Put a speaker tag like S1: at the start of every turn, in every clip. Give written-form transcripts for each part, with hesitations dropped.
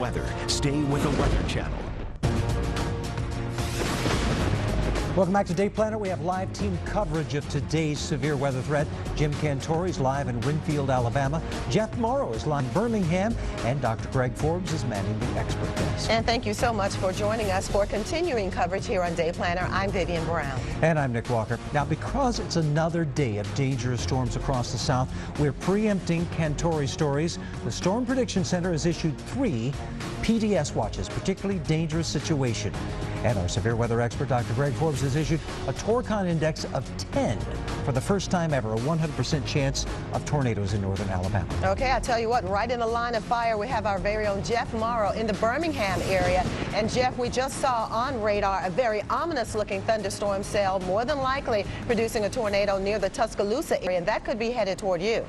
S1: Weather. Stay with the Weather Channel.
S2: Welcome back to Day Planner. We have live team coverage of today's severe weather threat. Jim Cantori is live in Winfield, Alabama. Jeff Morrow is live in Birmingham. And Dr. Greg Forbes is manning the expert desk.
S3: And thank you so much for joining us for continuing coverage here on Day Planner. I'm Vivian Brown.
S2: And I'm Nick Walker. Now, because it's another day of dangerous storms across the South, we're preempting Cantori's stories. The Storm Prediction Center has issued 3 PDS watches, particularly dangerous situation. And our severe weather expert, Dr. Greg Forbes, has issued a Torcon index of 10 for the first time ever, a 100% chance of tornadoes in northern Alabama.
S3: Okay, I tell you what, right in the line of fire, we have our very own Jeff Morrow in the Birmingham area. And Jeff, we just saw on radar a very ominous looking thunderstorm cell, more than likely producing a tornado near the Tuscaloosa area, and that could be headed toward you.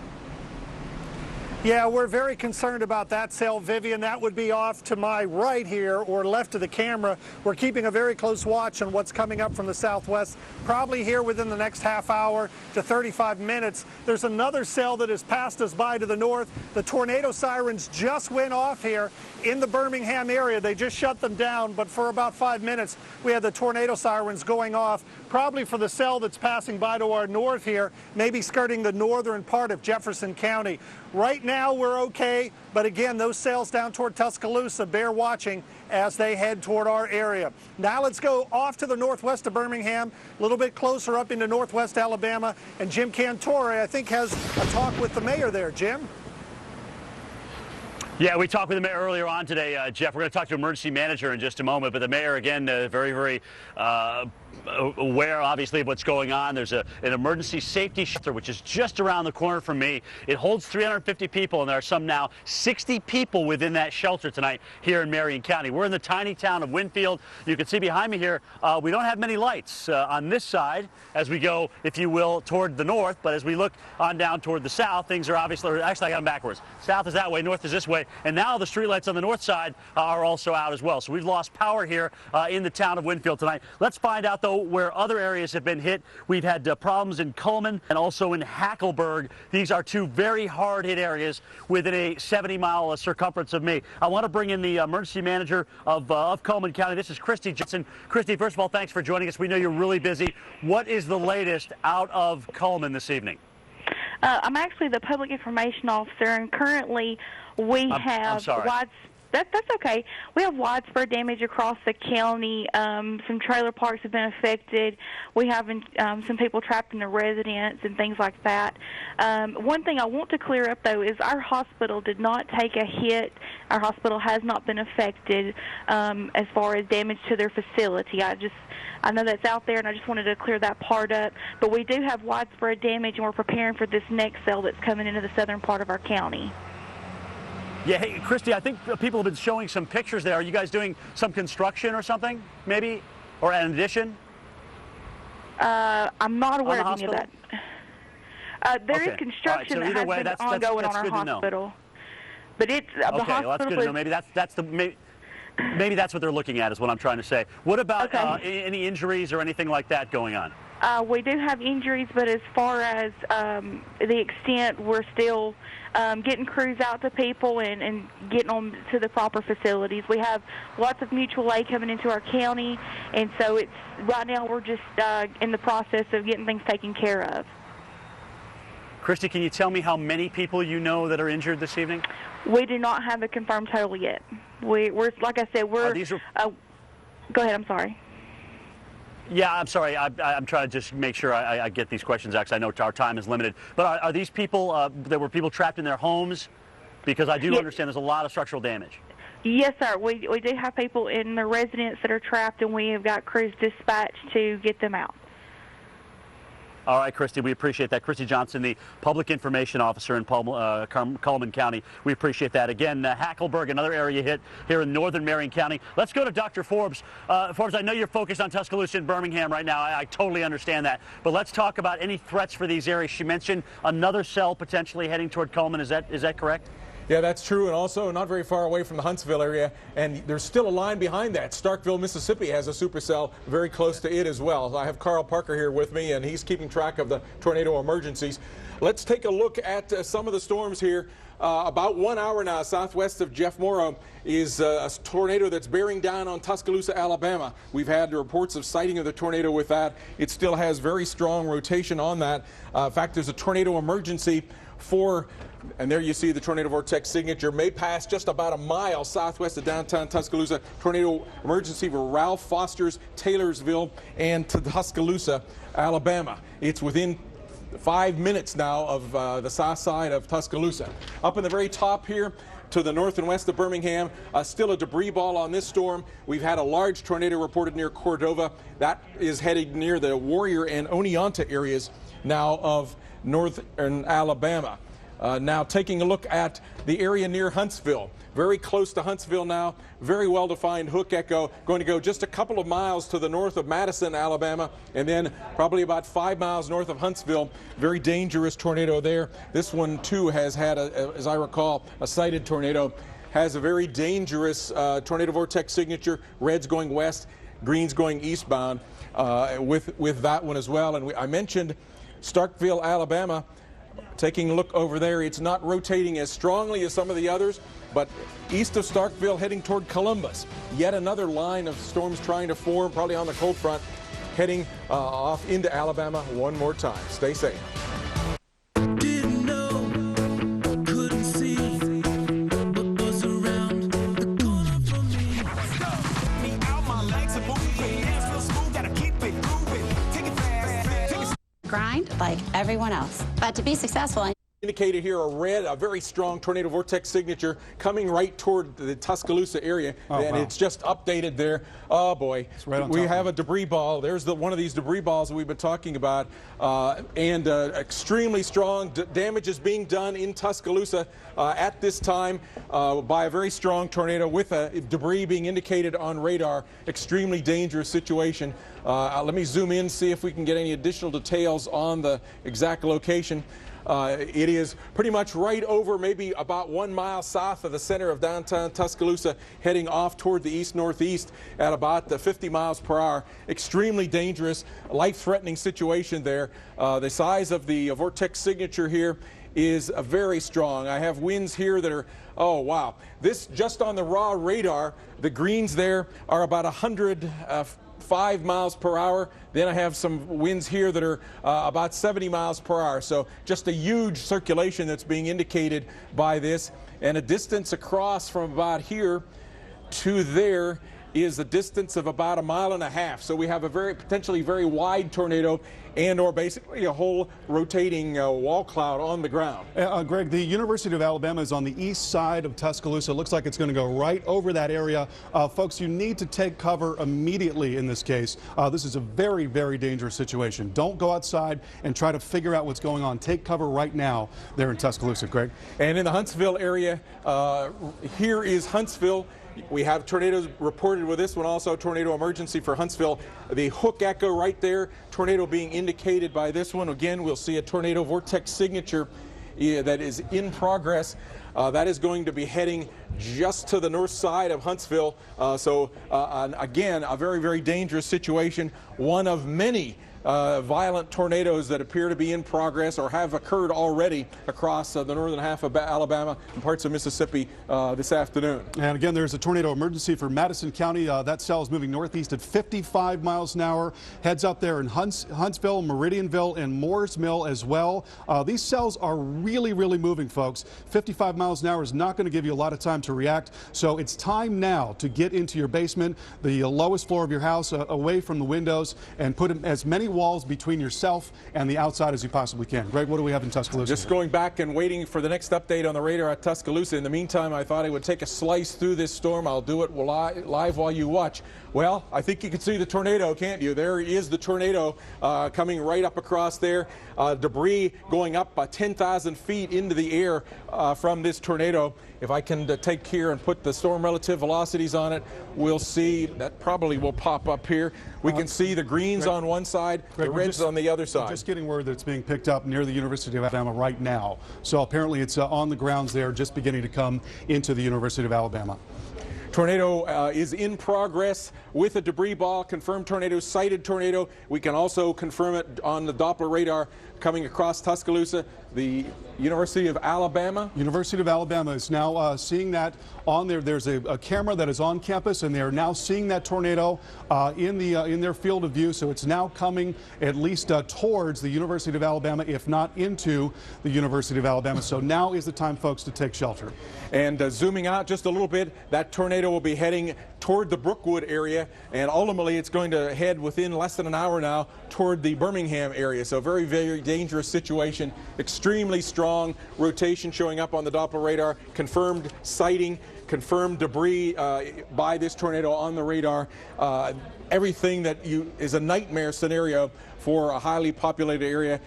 S4: Yeah, we're very concerned about that cell, Vivian. That would be off to my right here or left of the camera. We're keeping a very close watch on what's coming up from the southwest, probably here within the next half hour to 35 minutes. There's another cell that has passed us by to the north. The tornado sirens just went off here in the Birmingham area. They just shut them down, but for about 5 minutes, we had the tornado sirens going off, probably for the cell that's passing by to our north here, maybe skirting the northern part of Jefferson County. Right now, we're okay, but again, those cells down toward Tuscaloosa, bear watching as they head toward our area. Now let's go off to the northwest of Birmingham, a little bit closer up into northwest Alabama, and Jim Cantori, I think, has a talk with the mayor there. Jim?
S5: Yeah, we talked with the mayor earlier on today, Jeff. We're going to talk to emergency manager in just a moment, but the mayor, again, very aware, obviously, of what's going on. There's an emergency safety shelter, which is just around the corner from me. It holds 350 people, and there are some now 60 people within that shelter tonight here in Marion County. We're in the tiny town of Winfield. You can see behind me here, we don't have many lights on this side as we go, if you will, toward the north, but as we look on down toward the south, things are obviously, actually I got them backwards. South is that way, north is this way, and now the streetlights on the north side are also out as well. So we've lost power here in the town of Winfield tonight. Let's find out, though, where other areas have been hit. We've had problems in Coleman and also in Hackleburg. These are 2 very hard-hit areas within a 70-mile circumference of me. I want to bring in the emergency manager of Coleman County. This is Christy Johnson. Christy, first of all, thanks for joining us. We know you're really busy. What is the latest out of Coleman this evening?
S6: I'm actually the public information officer, and currently we have That's okay. We have widespread damage across the county. Some trailer parks have been affected. We have some people trapped in their residence and things like that. One thing I want to clear up, though, is our hospital did not take a hit. Our hospital has not been affected as far as damage to their facility. I know that's out there, and I just wanted to clear that part up. But we do have widespread damage, and we're preparing for this next cell that's coming into the southern part of our county.
S5: Yeah, hey, Christy, I think people have been showing some pictures there. Are you guys doing some construction or something, maybe? Or an addition?
S6: I'm not aware of any of that. There is construction that has been ongoing on our hospital. But it's the hospital.
S5: Well, that's good to know. Maybe that's what they're looking at, is what I'm trying to say. What about any injuries or anything like that going on?
S6: We do have injuries, but as far as the extent, we're still getting crews out to people and getting them to the proper facilities. We have lots of mutual aid coming into our county, and so right now we're just in the process of getting things taken care of.
S5: Christy, can you tell me how many people you know that are injured this evening?
S6: We do not have a confirmed total yet. We're like I said, we're. Go ahead. I'm sorry.
S5: Yeah, I'm sorry. I'm trying to just make sure I get these questions out, because I know our time is limited. But are these people, there were people trapped in their homes? Because I do understand there's a lot of structural damage.
S6: Yes, sir. We do have people in their residence that are trapped, and we have got crews dispatched to get them out.
S5: All right, Christy, we appreciate that. Christy Johnson, the Public Information Officer in Coleman County. We appreciate that. Again, Hackleburg, another area hit here in northern Marion County. Let's go to Dr. Forbes. Forbes, I know you're focused on Tuscaloosa and Birmingham right now. I totally understand that. But let's talk about any threats for these areas. She mentioned another cell potentially heading toward Coleman. Is that correct?
S7: Yeah, that's true, and also not very far away from the Huntsville area, and there's still a line behind that. Starkville, Mississippi has a supercell very close to it as well. I have Carl Parker here with me, and he's keeping track of the tornado emergencies. Let's take a look at some of the storms here. about 1 hour now southwest of Jeff Morrow is a tornado that's bearing down on Tuscaloosa, Alabama. We've had reports of sighting of the tornado with that. It still has very strong rotation on that. In fact, there's a tornado emergency for, and there you see the tornado vortex signature, may pass just about a mile southwest of downtown Tuscaloosa. Tornado emergency for Ralph Foster's, Taylorsville, and Tuscaloosa, Alabama. It's within 5 minutes now of the south side of Tuscaloosa. Up in the very top here, to the north and west of Birmingham, still a debris ball on this storm. We've had a large tornado reported near Cordova. That is heading near the Warrior and Oneonta areas now of northern Alabama. Now taking a look at the area near Huntsville. Very close to Huntsville now. Very well-defined hook echo. Going to go just a couple of miles to the north of Madison, Alabama, and then probably about 5 miles north of Huntsville. Very dangerous tornado there. This one, too, has had, as I recall, a sighted tornado. Has a very dangerous tornado vortex signature. Reds going west, greens going eastbound with that one as well. And I mentioned Starkville, Alabama. Taking a look over there, it's not rotating as strongly as some of the others, but east of Starkville heading toward Columbus. Yet another line of storms trying to form, probably on the cold front, heading off into Alabama one more time. Stay safe.
S8: Grind like everyone else. But to be successful,
S7: Indicated here a very strong tornado vortex signature coming right toward the Tuscaloosa area, and it's just updated there. Oh boy, right we have a debris ball. There's one of these debris balls that we've been talking about, and extremely strong damage is being done in Tuscaloosa at this time by a very strong tornado with debris being indicated on radar. Extremely dangerous situation. Let me zoom in, see if we can get any additional details on the exact location. It is pretty much right over, maybe about 1 mile south of the center of downtown Tuscaloosa, heading off toward the east-northeast at about 50 miles per hour. Extremely dangerous, life-threatening situation there. The size of the vortex signature here is very strong. I have winds here that are, oh wow. This just on the raw radar, the greens there are about 105 miles per hour. Then I have some winds here that are about 70 miles per hour. So just a huge circulation that's being indicated by this. And a distance across from about here to there is a distance of about 1.5 miles. So we have a potentially very wide tornado or basically a whole rotating wall cloud on the ground.
S9: Greg, the University of Alabama is on the east side of Tuscaloosa. It looks like it's going to go right over that area. Folks, you need to take cover immediately in this case. This is a very, very dangerous situation. Don't go outside and try to figure out what's going on. Take cover right now there in Tuscaloosa, Greg.
S7: And in the Huntsville area, here is Huntsville. We have tornadoes reported with this one also, tornado emergency for Huntsville. The hook echo right there, tornado being indicated by this one. Again, we'll see a tornado vortex signature that is in progress. That is going to be heading just to the north side of Huntsville. Again, a very, very dangerous situation. One of many violent tornadoes that appear to be in progress or have occurred already across the northern half of Alabama and parts of Mississippi this afternoon.
S9: And again, there's a tornado emergency for Madison County. That cell is moving northeast at 55 miles an hour. Heads up there in Huntsville, Meridianville, and Moores Mill as well. These cells are really, really moving, folks. 55 miles an hour is not going to give you a lot of time to react. So it's time now to get into your basement, the lowest floor of your house, away from the windows, and put as many walls between yourself and the outside as you possibly can. Greg, what do we have in Tuscaloosa?
S7: Just going back and waiting for the next update on the radar at Tuscaloosa. In the meantime, I thought I would take a slice through this storm. I'll do it live while you watch. Well, I think you can see the tornado, can't you? There is the tornado coming right up across there. Debris going up 10,000 feet into the air from this tornado. If I can take here and put the storm relative velocities on it, we'll see that probably will pop up here. We can see the greens on one side, the reds on the other side.
S9: Just getting word that it's being picked up near the University of Alabama right now. So apparently it's on the grounds there, just beginning to come into the University of Alabama.
S7: Tornado is in progress with a debris ball. Confirmed tornado, sighted tornado. We can also confirm it on the Doppler radar coming across Tuscaloosa. the University of Alabama.
S9: University of Alabama is now seeing that on there. There's a camera that is on campus, and they are now seeing that tornado in their field of view. So it's now coming at least towards the University of Alabama, if not into the University of Alabama. So now is the time, folks, to take shelter.
S7: And zooming out just a little bit, that tornado will be heading toward the Brookwood area, and ultimately it's going to head within less than an hour now toward the Birmingham area. So very, very dangerous situation. Extremely strong rotation showing up on the Doppler radar. Confirmed sighting, confirmed debris by this tornado on the radar. Everything that is a nightmare scenario for a highly populated area,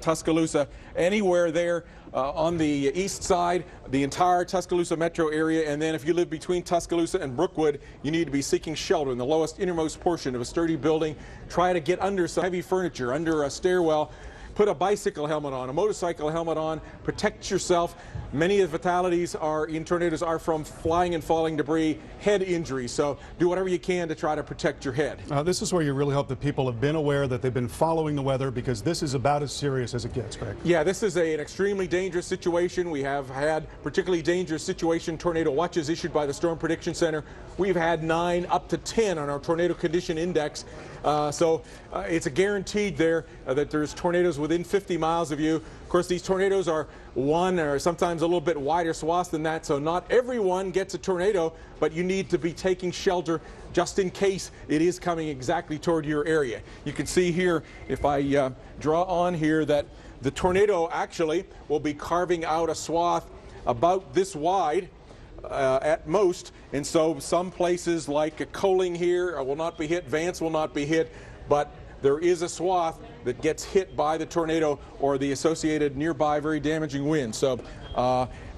S7: Tuscaloosa. Anywhere there on the east side, the entire Tuscaloosa metro area, and then if you live between Tuscaloosa and Brookwood, you need to be seeking shelter in the lowest innermost portion of a sturdy building. Try to get under some heavy furniture, under a stairwell. Put a bicycle helmet on, a motorcycle helmet on, protect yourself. Many of the fatalities in tornadoes are from flying and falling debris, head injuries. So do whatever you can to try to protect your head.
S9: This is where you really hope that people have been aware, that they've been following the weather, because this is about as serious as it gets, Greg.
S7: Yeah, this is an extremely dangerous situation. We have had particularly dangerous situation tornado watches issued by the Storm Prediction Center. We've had 9 up to 10 on our tornado condition index. So it's a guaranteed there that there's tornadoes within 50 miles of you. Of course, these tornadoes are one or sometimes a little bit wider swaths than that, so not everyone gets a tornado, but you need to be taking shelter just in case it is coming exactly toward your area. You can see here, if I draw on here, that the tornado actually will be carving out a swath about this wide at most, and so some places like Coling here will not be hit, Vance will not be hit, but there is a swath that gets hit by the tornado or the associated nearby very damaging wind. So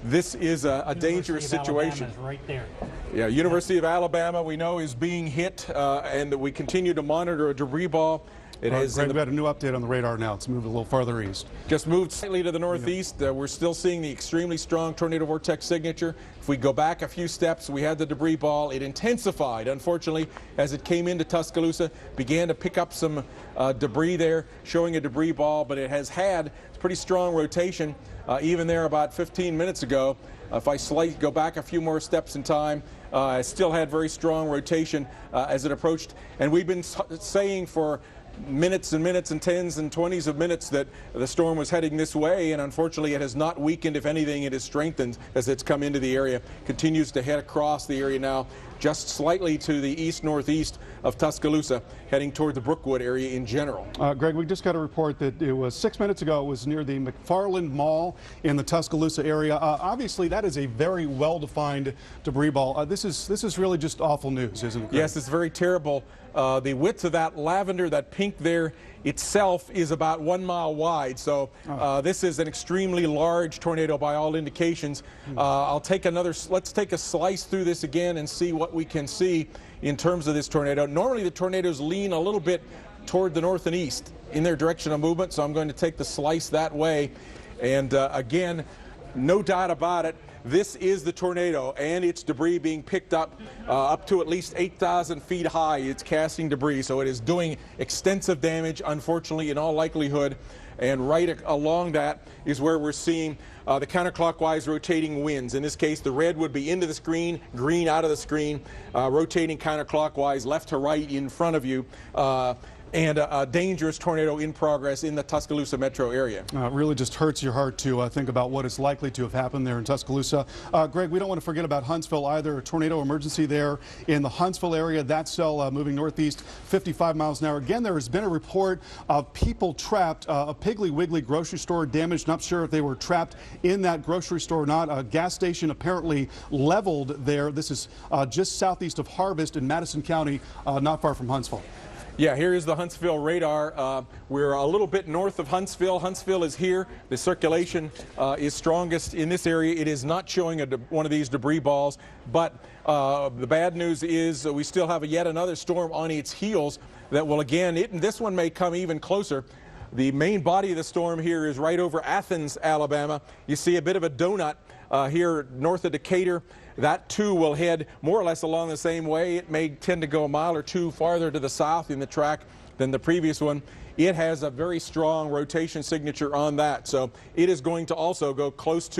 S7: this is a dangerous situation.
S2: Alabama is right there.
S7: Yeah, University of Alabama we know is being hit, and we continue to monitor a debris ball. It has
S9: Greg, we've got a new update on the radar now. It's moved a little farther east.
S7: Just moved slightly to the northeast. We're still seeing the extremely strong tornado vortex signature. If we go back a few steps, we had the debris ball. It intensified, unfortunately, as it came into Tuscaloosa, began to pick up some debris there, showing a debris ball, but it has had pretty strong rotation, even there about 15 minutes ago. If I go back a few more steps in time, it still had very strong rotation as it approached. And we've been saying for minutes and minutes and tens and 20s of minutes that the storm was heading this way, and unfortunately it has not weakened. If anything, it has strengthened as it's come into the area. Continues to head across the area now, just slightly to the east-northeast of Tuscaloosa, heading toward the Brookwood area in general.
S9: Greg, we just got a report that it was 6 minutes ago. It was near the McFarland Mall in the Tuscaloosa area. Obviously, that is a very well-defined debris ball. This is really just awful news, isn't it, Greg?
S7: Yes, it's very terrible. The width of that lavender, that pink there, itself is about 1 mile wide. So this is an extremely large tornado by all indications. Let's take a slice through this again and see what we can see in terms of this tornado. Normally the tornadoes lean a little bit toward the north and east in their direction of movement, so I'm going to take the slice that way. And again, no doubt about it, this is the tornado, and its debris being picked up to at least 8,000 feet high. It's casting debris, so it is doing extensive damage, unfortunately, in all likelihood. And right along that is where we're seeing the counterclockwise rotating winds. In this case, the red would be into the screen, green out of the screen, rotating counterclockwise, left to right in front of you. And a dangerous tornado in progress in the Tuscaloosa metro area.
S9: It really just hurts your heart to think about what is likely to have happened there in Tuscaloosa. Greg, we don't want to forget about Huntsville either. A tornado emergency there in the Huntsville area. That cell moving northeast 55 miles an hour. Again, there has been a report of people trapped. A Piggly Wiggly grocery store damaged. Not sure if they were trapped in that grocery store or not. A gas station apparently leveled there. This is just southeast of Harvest in Madison County, not far from Huntsville.
S7: Yeah, here is the Huntsville radar. We're a little bit north of Huntsville. Huntsville is here. The circulation is strongest in this area. It is not showing one of these debris balls, but the bad news is we still have yet another storm on its heels that will this one may come even closer. The main body of the storm here is right over Athens, Alabama. You see a bit of a donut here north of Decatur. That too will head more or less along the same way. It may tend to go a mile or two farther to the south in the track than the previous one. it has a very strong rotation signature on that. So it is going to also go close to